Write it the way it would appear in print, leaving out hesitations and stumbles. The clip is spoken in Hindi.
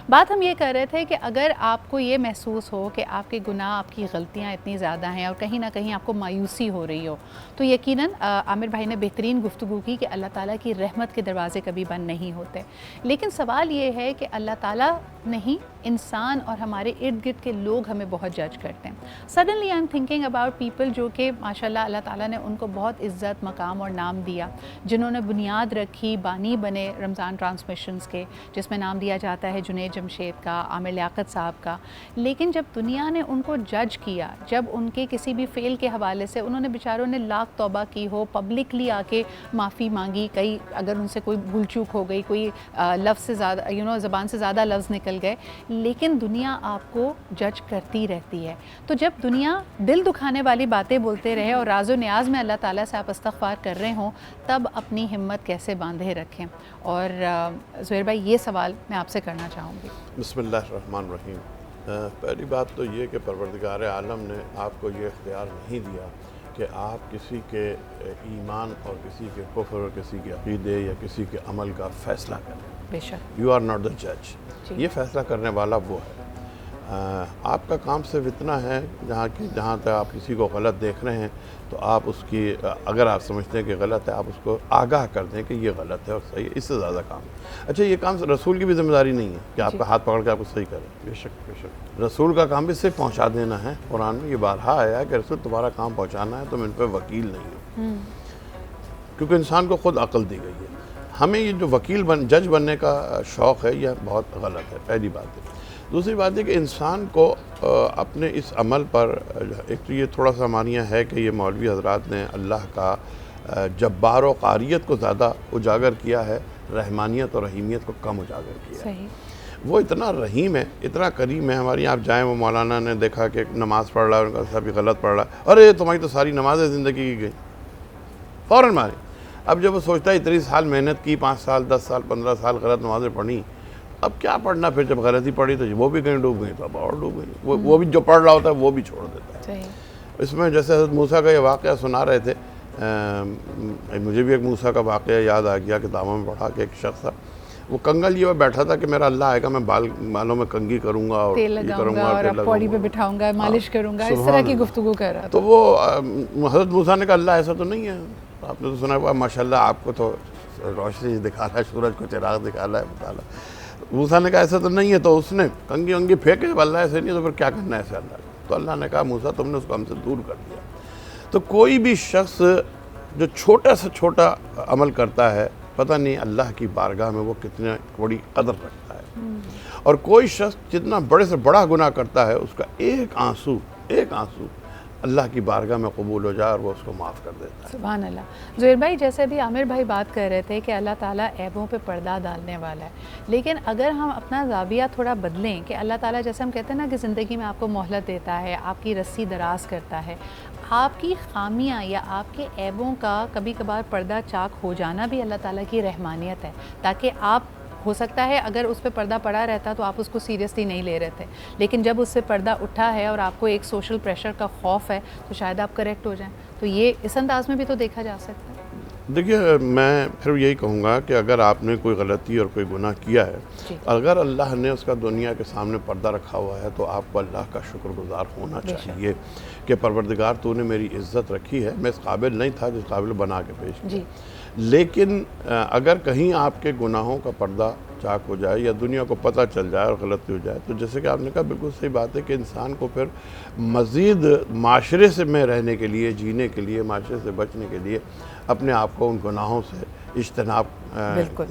बात हम ये कर रहे थे कि अगर आपको ये महसूस हो कि आपके गुनाह, आपकी गलतियाँ इतनी ज़्यादा हैं और कहीं ना कहीं आपको मायूसी हो रही हो, तो यकीनन आमिर भाई ने बेहतरीन गुफ्तगू की कि अल्लाह ताला की रहमत के दरवाज़े कभी बंद नहीं होते। लेकिन सवाल ये है कि अल्लाह ताला नहीं, इंसान और हमारे इर्द गिर्द के लोग हमें बहुत जज करते हैं। Suddenly I am thinking about people जो कि माशाल्लाह अल्लाह ताला ने उनको बहुत इज़्ज़त, मकाम और नाम दिया, जिन्होंने बुनियाद रखी, बानी बने रमज़ान ट्रांसमिशंस के, जिसमें नाम दिया जाता है जुनैद जमशेद का, आमिर लियाकत साहब का। लेकिन जब दुनिया ने उनको जज किया, जब उनके किसी भी फ़ेल के हवाले से उन्होंने बेचारों ने लाख तौबा की हो, पब्लिकली आके माफ़ी मांगी, कई अगर उनसे कोई भूल चूक हो गई, कोई लफ्ज़ से ज़्यादा ज़बान से ज़्यादा लफ्ज़ निकल गए, लेकिन दुनिया आपको जज करती रहती है। तो जब दुनिया दिल दुखाने वाली बातें बोलते रहे और राज़ो न्याज में अल्लाह ताला से आप इस्तग़फ़ार कर रहे हों, तब अपनी हिम्मत कैसे बांधे रखें? और ज़ुहैर भाई, ये सवाल मैं आपसे करना चाहूँगी। बिस्मिल्लाहिर्रहमानिर्रहीम। पहली बात तो ये कि परवरदिगार आलम ने आपको ये इख्तियार नहीं दिया कि आप किसी के ईमान और किसी के कुफ्र और किसी के अक़ीदे या किसी के अमल का फ़ैसला करें। बेशक। यू आर नॉट द जज। ये फ़ैसला करने वाला वो है। आपका काम सिर्फ इतना है जहाँ तक आप किसी को गलत देख रहे हैं तो आप उसकी, अगर आप समझते हैं कि गलत है, आप उसको आगाह कर दें कि ये गलत है और सही है। इससे ज़्यादा काम है। अच्छा, ये काम रसूल की भी जिम्मेदारी नहीं है कि आपका हाथ पकड़ के आपको सही करें। बेशक बेशक रसूल का काम भी सिर्फ पहुँचा देना है। कुरान में ये बारहा आया है कि रसूल तुम्हारा काम पहुँचाना है, तुम इन पर वकील नहीं हो, क्योंकि इंसान को खुद अक्ल दी गई है। हमें ये जो जज बनने का शौक़ है, यह बहुत गलत है, पहली बात है। दूसरी बात है कि इंसान को अपने इस अमल पर, एक तो ये थोड़ा सा मानिया है कि ये मौलवी हजरात ने अल्लाह का जब्बार और कारियत को ज़्यादा उजागर किया है, रहमानियत और रहीमियत को कम उजागर किया है। वो इतना रहीम है, इतना करीम है। हमारे यहाँ आप जाएँ, वो मौलाना ने देखा कि नमाज़ पढ़ रहा है, उनका सब गलत पढ़ रहा है, अरे तुम्हारी तो सारी नमाज़ें ज़िंदगी की गई, फ़ौरन मारे। अब जब वो सोचता है इतनी साल मेहनत की, 5 साल 10 साल 15 साल गलत नमाज़ें पढ़ी, अब क्या पढ़ना, फिर जब गलती पढ़ी तो वो भी कहीं डूब गई, तो अब और डूब गई। वो भी जो पढ़ रहा होता है वो भी छोड़ देता है। इसमें जैसे हज़रत मूसा का ये वाक़या सुना रहे थे, मुझे भी एक मूसा का वाक़या याद आ गया। किताबों में पढ़ा कि एक शख्स था, वो कंगा लिए हुए बैठा था कि मेरा अल्लाह आएगा, मैं बालों में कंघी करूँगा और तेल लगाऊंगा और पौड़ी पे बिठाऊंगा, मालिश करूँगा, इस तरह की गुफ्तगू कर रहा था। तो वो हज़रत मूसा ने कहा अल्लाह ऐसा तो नहीं है, आपने तो सुना हुआ माशाल्लाह आपको तो रोशनी दिखा रहा है, सूरज को चिराग दिखा रहा है, बता रहा। मूसा ने कहा ऐसा तो नहीं है, तो उसने कंघी वंगी फेंके, अल्लाह ऐसे नहीं है तो फिर क्या करना है ऐसे अल्लाह। तो अल्लाह ने कहा मूसा तुमने उसको हमसे दूर कर दिया। तो कोई भी शख्स जो छोटा से छोटा अमल करता है, पता नहीं अल्लाह की बारगाह में वो कितनी बड़ी कदर रखता है। और कोई शख्स जितना बड़े से बड़ा गुनाह करता है, उसका एक आंसू अल्लाह की बारगाह में कबूल हो जाए और वो उसको माफ़ कर देता है। सुभान अल्लाह। ज़ुहैर भाई, जैसे अभी आमिर भाई बात कर रहे थे कि अल्लाह ताला ऐबों पे पर्दा डालने वाला है, लेकिन अगर हम अपना ज़ाविया थोड़ा बदलें कि अल्लाह ताला, जैसे हम कहते हैं ना कि ज़िंदगी में आपको मोहलत देता है, आपकी रस्सी दराज करता है, आपकी ख़ामियाँ या आपके ऐबों का कभी कभार पर्दा चाक हो जाना भी अल्लाह ताला की रहमानियत है, ताकि आप, हो सकता है अगर उस पर पर्दा पड़ा रहता तो आप उसको सीरियसली नहीं ले रहे थे, लेकिन जब उससे पर्दा उठा है और आपको एक सोशल प्रेशर का खौफ है, तो शायद आप करेक्ट हो जाएं। तो ये इस अंदाज में भी तो देखा जा सकता है। देखिए, मैं फिर यही कहूँगा कि अगर आपने कोई गलती और कोई गुनाह किया है, अगर अल्लाह ने उसका दुनिया के सामने पर्दा रखा हुआ है, तो आपको अल्लाह का शुक्रगुजार होना चाहिए कि परवरदिगार तूने मेरी इज़्ज़त रखी है, मैं इस काबिल नहीं था जिस काबिल बना के पेश किया। लेकिन अगर कहीं आपके गुनाहों का पर्दा चाक हो जाए या दुनिया को पता चल जाए और गलती हो जाए, तो जैसे कि आपने कहा बिल्कुल सही बात है कि इंसान को फिर मज़ीद माशरे से में रहने के लिए, जीने के लिए, माशरे से बचने के लिए अपने आप को उन गुनाहों से इज्तनाब बिल्कुल।